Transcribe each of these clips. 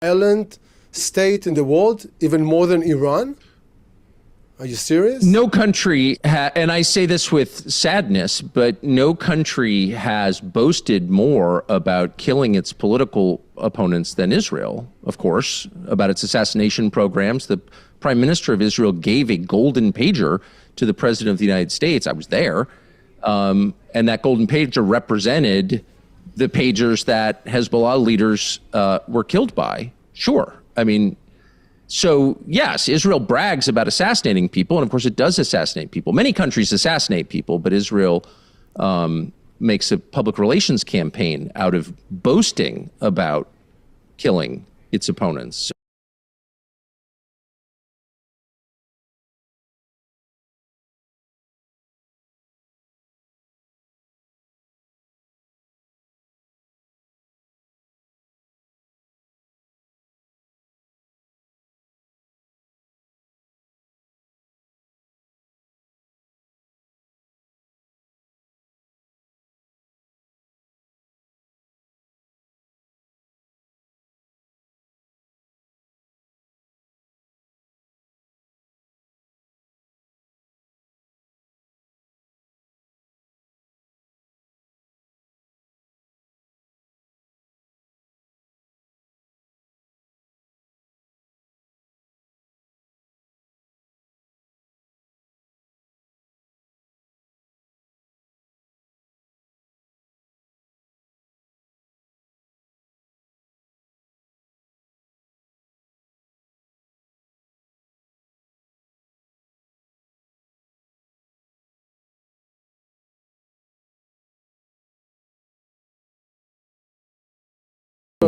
violent state in the world, even more than Iran? Are you serious? No country, and I say this with sadness, but no country has boasted more about killing its political opponents than Israel, of course, about its assassination programs. The Prime Minister of Israel gave a golden pager to the President of the United States. I was there. And that golden pager represented the pagers that Hezbollah leaders were killed by. Sure. I mean, so yes, Israel brags about assassinating people, and of course it does assassinate people. Many countries assassinate people, but Israel makes a public relations campaign out of boasting about killing its opponents.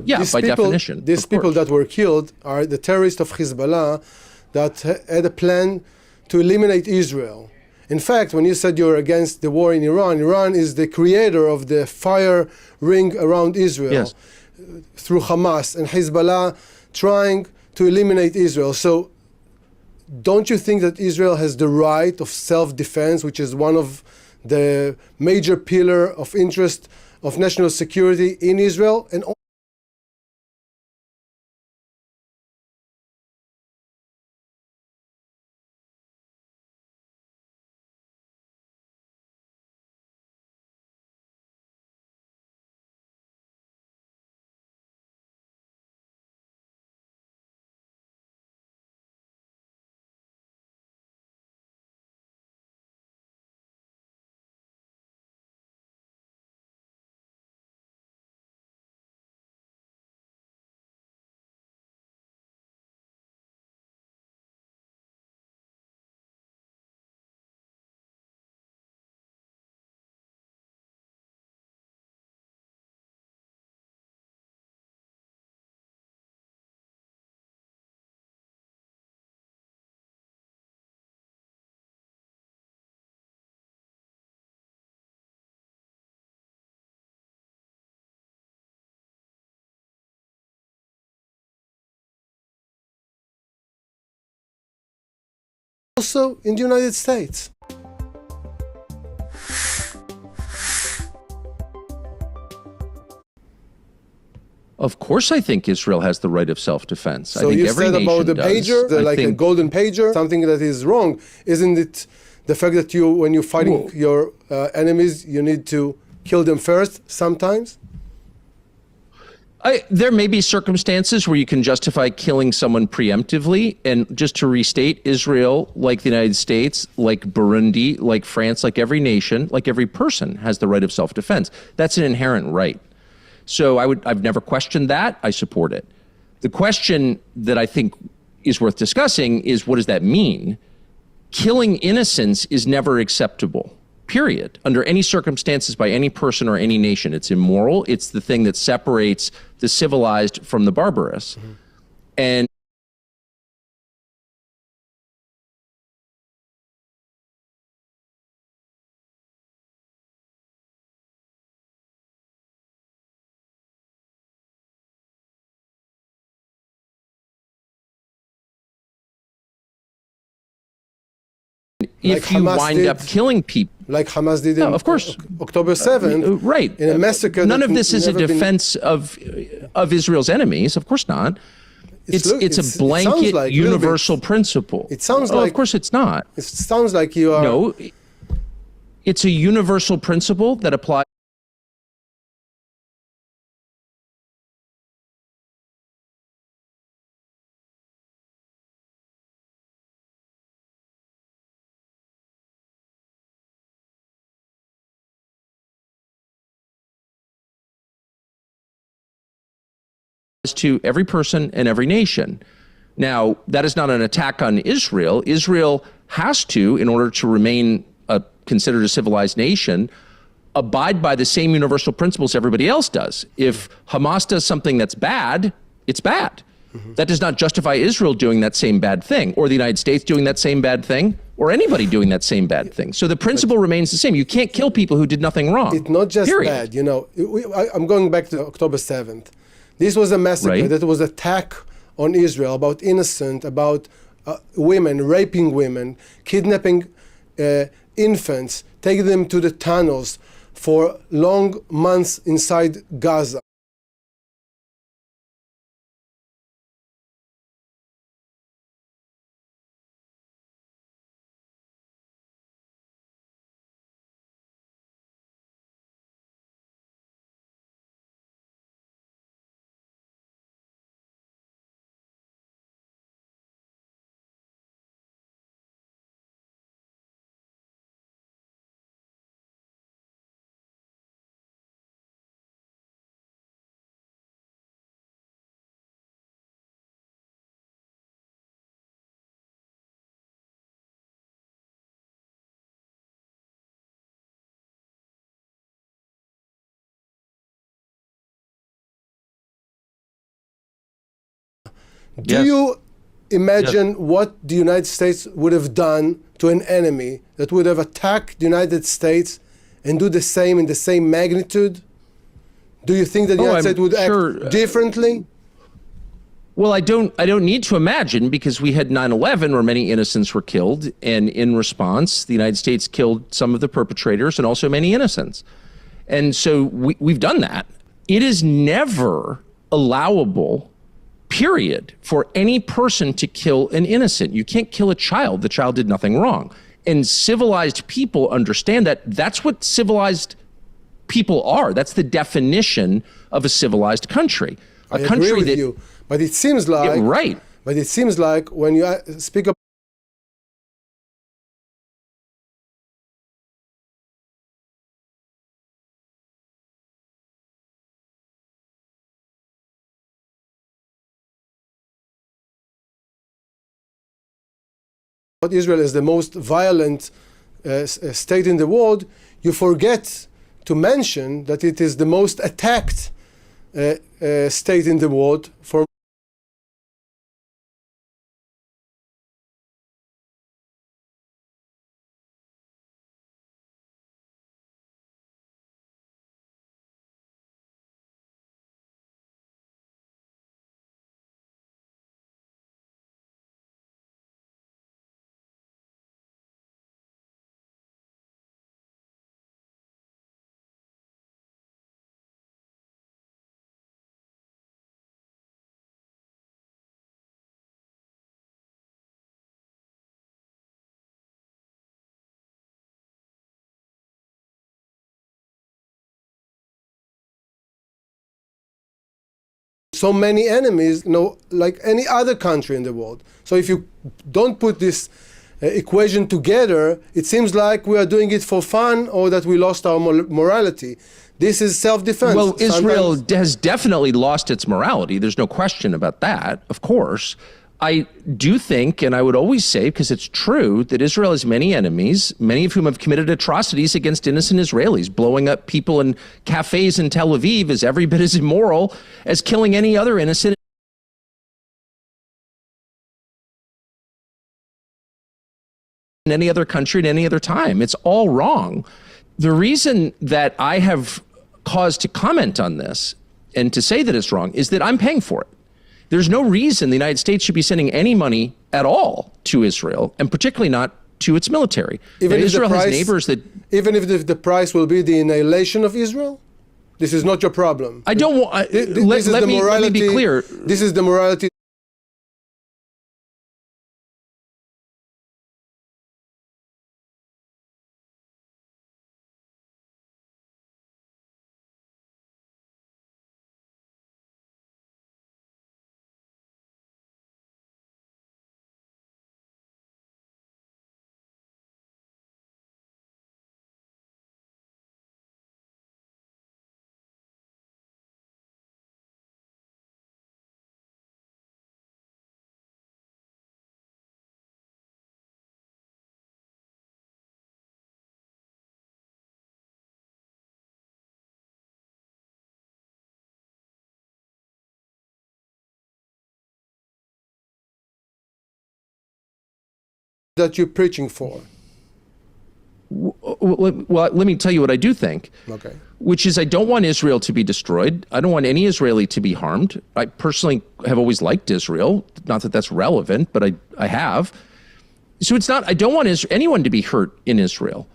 Yeah, by definition. These people that were killed are the terrorists of Hezbollah that had a plan to eliminate Israel. In fact, when you said you're against the war in Iran, Iran is the creator of the fire ring around Israel. Yes. Through Hamas and Hezbollah trying to eliminate Israel. So don't you think that Israel has the right of self-defense, which is one of the major pillar of interest of national security in Israel? And also in the United States. Of course, I think Israel has the right of self-defense. So I think you every said about the nation pager, does. like a golden pager, something that is wrong. Isn't it the fact that you, when you're fighting your enemies, you need to kill them first sometimes? There may be circumstances where you can justify killing someone preemptively. And just to restate, Israel, like the United States, like Burundi, like France, like every nation, like every person has the right of self-defense. That's an inherent right. So I've never questioned that. I support it. The question that I think is worth discussing is, what does that mean? Killing innocents is never acceptable. Period. Under any circumstances, by any person or any nation. It's immoral. It's the thing that separates the civilized from the barbarous. Mm-hmm. And if you wind up killing people, like Hamas did in of course. October 7th, right? In a massacre. None of this is a defense of Israel's enemies, of course not. It's a sounds blanket like universal principle. It sounds Oh, like, of course it's not. it sounds like you are. No, it's a universal principle that applies to every person and every nation. Now, that is not an attack on Israel. Israel has to, in order to remain considered a civilized nation, abide by the same universal principles everybody else does. If Hamas does something that's bad, it's bad. That does not justify Israel doing that same bad thing, or the United States doing that same bad thing, or anybody doing that same bad thing. So the principle remains the same. You can't kill people who did nothing wrong. It's not just period. bad, you know. I'm going back to October 7th. This was a massacre. Right. That was an attack on Israel, about innocent, about women, raping women, kidnapping infants, taking them to the tunnels for long months inside Gaza. Do Yes. you imagine what the United States would have done to an enemy that would have attacked the United States and do the same in the same magnitude? Do you think that the United States would act differently? Well, I don't need to imagine, because we had 9/11 where many innocents were killed, and in response, the United States killed some of the perpetrators and also many innocents. And so we've done that. It is never allowable, period, for any person to kill an innocent. You can't kill a child. The child did nothing wrong. And civilized people understand that. That's what civilized people are. That's the definition of a civilized country. A I country agree with that, you, but it seems like yeah, right. But it seems like when you speak about Israel as the most violent state in the world, you forget to mention that it is the most attacked state in the world for so many enemies, you know, like any other country in the world. So if you don't put this equation together, it seems like we are doing it for fun or that we lost our morality. This is self-defense. Well, Israel has definitely lost its morality. There's no question about that, of course. I do think, and I would always say, because it's true, that Israel has many enemies, many of whom have committed atrocities against innocent Israelis. Blowing up people in cafes in Tel Aviv is every bit as immoral as killing any other innocent in any other country at any other time. It's all wrong. The reason that I have cause to comment on this and to say that it's wrong is that I'm paying for it. There's no reason the United States should be sending any money at all to Israel, and particularly not to its military. Even if Israel has neighbors that... Even if the price will be the annihilation of Israel? This is not your problem. I don't want... Let me be clear. This is the morality that you're preaching for? Well, let me tell you what I do think. Okay. Which is I don't want Israel to be destroyed. I don't want any Israeli to be harmed. I personally have always liked Israel. Not that that's relevant, but I have. So it's not, I don't want anyone to be hurt in Israel.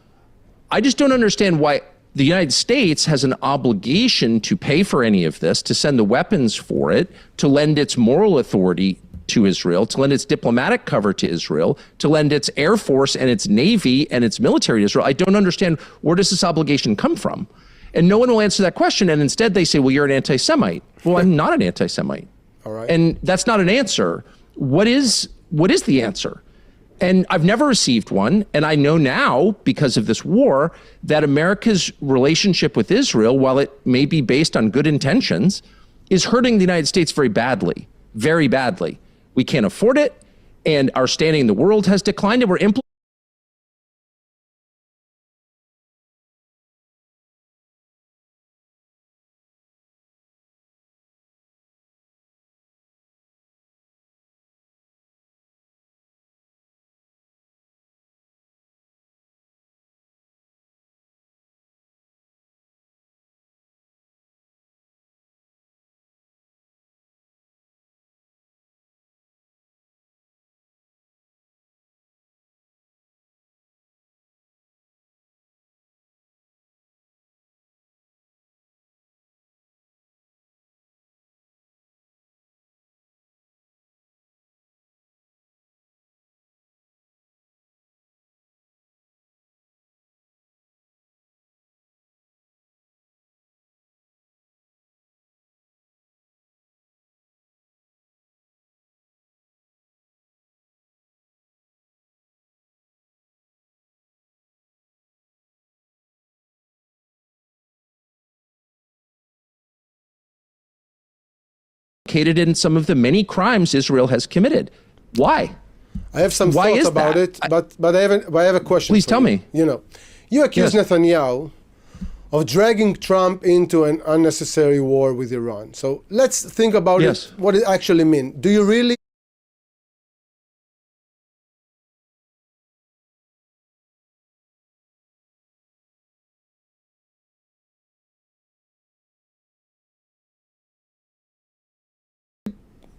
I just don't understand why the United States has an obligation to pay for any of this, to send the weapons for it, to lend its moral authority to Israel, to lend its diplomatic cover to Israel, to lend its Air Force and its Navy and its military to Israel. I don't understand, where does this obligation come from? And no one will answer that question. And instead they say, well, you're an anti-Semite. Well, I'm not an anti-Semite. All right. And that's not an answer. What is the answer? And I've never received one. And I know now, because of this war, that America's relationship with Israel, while it may be based on good intentions, is hurting the United States very badly, very badly. We can't afford it. And our standing in the world has declined. And we're implicated in some of the many crimes Israel has committed. Why? I have some Why thoughts is about that? it, but I have a question. Please for tell you. me. You know, you accuse Yes. Netanyahu of dragging Trump into an unnecessary war with Iran. So let's think about Yes. it, what it actually means. Do you really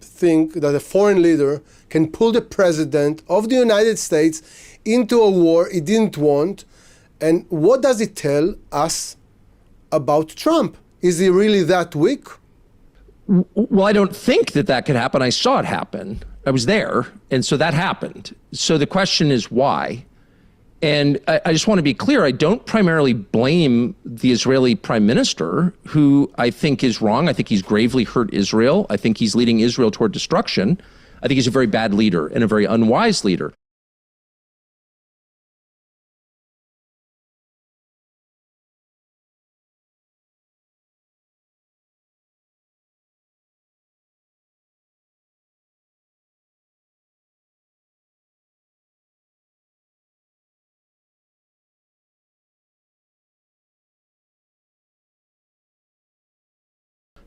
think that a foreign leader can pull the president of the United States into a war he didn't want? And what does it tell us about Trump? Is he really that weak? Well, I don't think that could happen. I saw it happen. I was there. And so that happened. So the question is why? And I just want to be clear, I don't primarily blame the Israeli prime minister, who I think is wrong. I think he's gravely hurt Israel. I think he's leading Israel toward destruction. I think he's a very bad leader and a very unwise leader.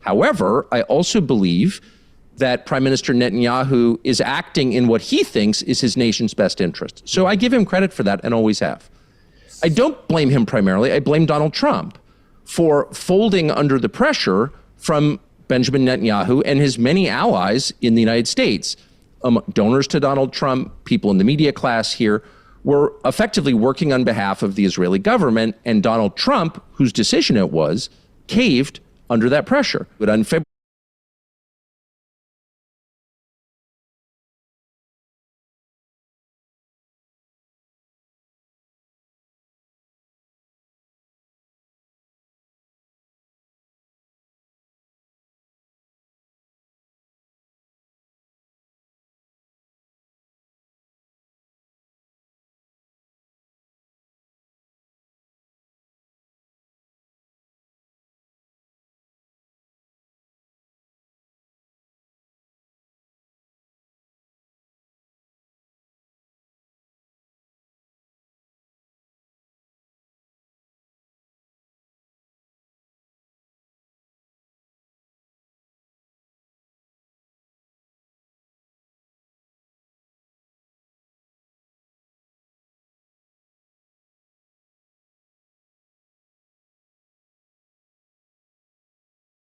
However, I also believe that Prime Minister Netanyahu is acting in what he thinks is his nation's best interest. So I give him credit for that and always have. I don't blame him primarily. I blame Donald Trump for folding under the pressure from Benjamin Netanyahu and his many allies in the United States. Donors to Donald Trump, people in the media class here, were effectively working on behalf of the Israeli government, and Donald Trump, whose decision it was, caved under that pressure. But on February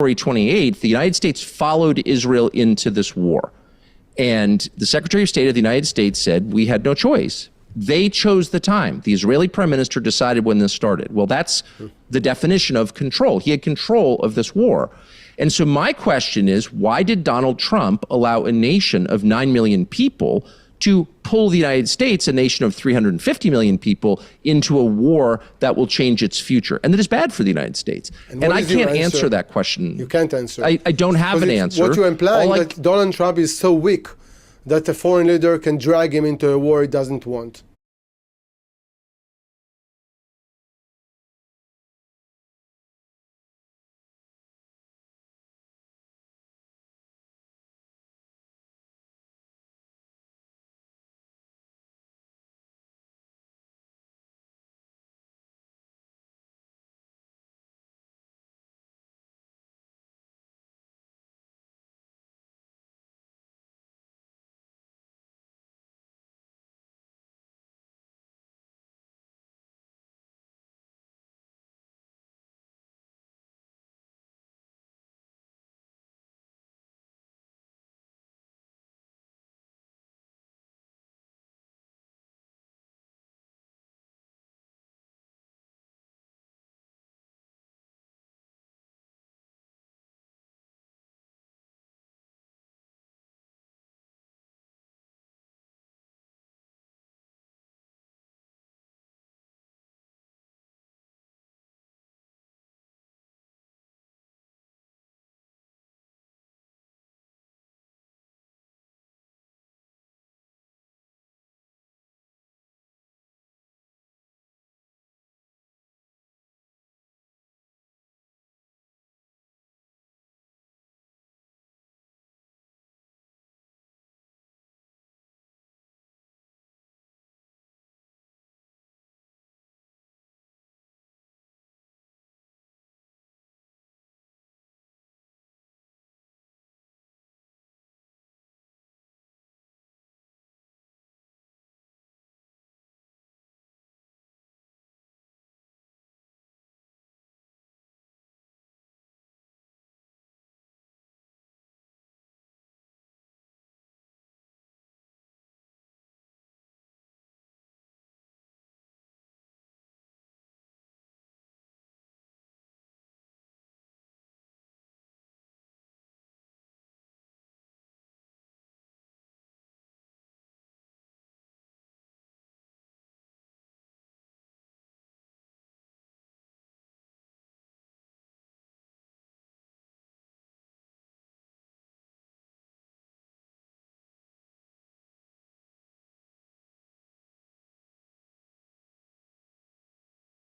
February 28th, the United States followed Israel into this war. And the Secretary of State of the United States said, we had no choice. They chose the time. The Israeli prime minister decided when this started. Well, that's the definition of control. He had control of this war. And so my question is, why did Donald Trump allow a nation of 9 million people to pull the United States, a nation of 350 million people, into a war that will change its future and that is bad for the United States? And I can't answer that question. You can't answer. I don't have an answer. What you're implying that Donald Trump is so weak that a foreign leader can drag him into a war he doesn't want.